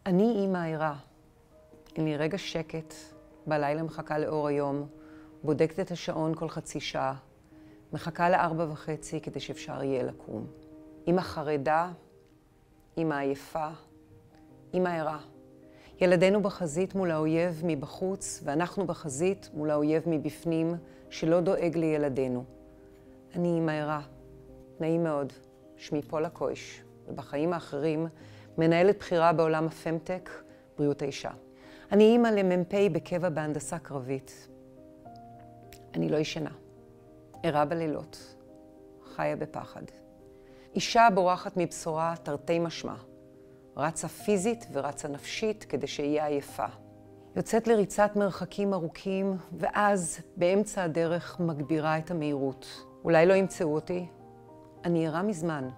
אני אימא ערה. אין לי רגע שקט, בלילה מחכה לאור היום, בודקת את השעון כל חצי שעה, מחכה ל4:30 כדי שאפשר יהיה לקום. אימא חרדה, אימא עייפה, אימא ערה. ילדינו בחזית מול האויב מבחוץ, ואנחנו בחזית מול האויב מבפנים, שלא דואג לילדינו. אני אימא ערה. נעים מאוד. שמי פולה קויש, ובחיים האחרים מנהלת בחירה בעולם הפמטק, בריאות האישה. אני אימא למ"פ בקבע בהנדסה קרבית. אני לא ישנה. ערה בלילות. חיה בפחד. אישה בורחת מבשורה תרתי משמע. רצה פיזית ורצה נפשית כדי שיהיה עייפה. יוצאת לריצת מרחקים ארוכים, ואז באמצע הדרך מגבירה את המהירות. אולי לא ימצאו אותי. אני ערה מזמן.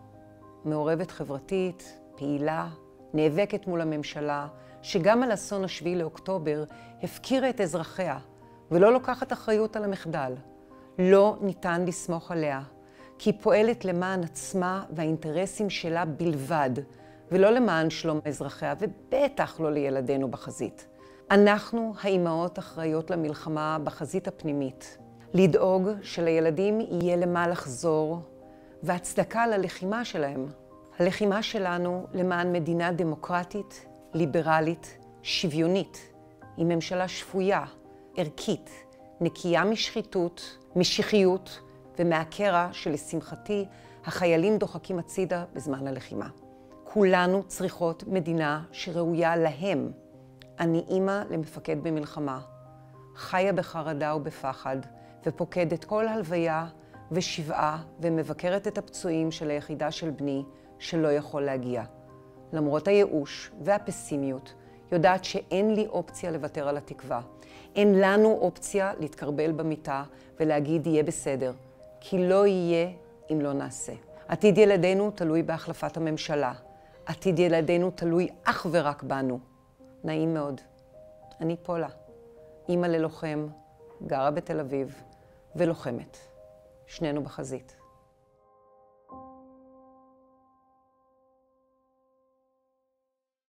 מעורבת חברתית, פעילה, נאבקת מול הממשלה, שגם על אסון ה7 לאוקטובר הפקירה את אזרחיה, ולא לוקחת אחריות על המחדל. לא ניתן לסמוך עליה, כי היא פועלת למען עצמה והאינטרסים שלה בלבד, ולא למען שלום אזרחיה, ובטח לא לילדינו בחזית. אנחנו, האימהות, אחראיות למלחמה בחזית הפנימית. לדאוג שלילדים יהיה למה לחזור, והצדקה ללחימה שלהם. הלחימה שלנו למען מדינה דמוקרטית, ליברלית, שוויונית, עם ממשלה שפויה, ערכית, נקייה משחיתות, משיחיות ומהקרע שלשמחתי החיילים דוחקים הצידה בזמן הלחימה. כולנו צריכות מדינה שראויה להם. אני אימא למפקד במלחמה, חיה בחרדה ובפחד, ופוקדת כל הלוויה ושבעה ומבקרת את הפצועים של היחידה של בני שלא יכול להגיע. למרות הייאוש והפסימיות, יודעת שאין לי אופציה לוותר על התקווה. אין לנו אופציה להתקרבל במיטה ולהגיד יהיה בסדר, כי לא יהיה אם לא נעשה. עתיד ילדינו תלוי בהחלפת הממשלה. עתיד ילדינו תלוי אך ורק בנו. נעים מאוד. אני פולה, אימא ללוחם, גרה בתל אביב ולוחמת. שנינו בחזית.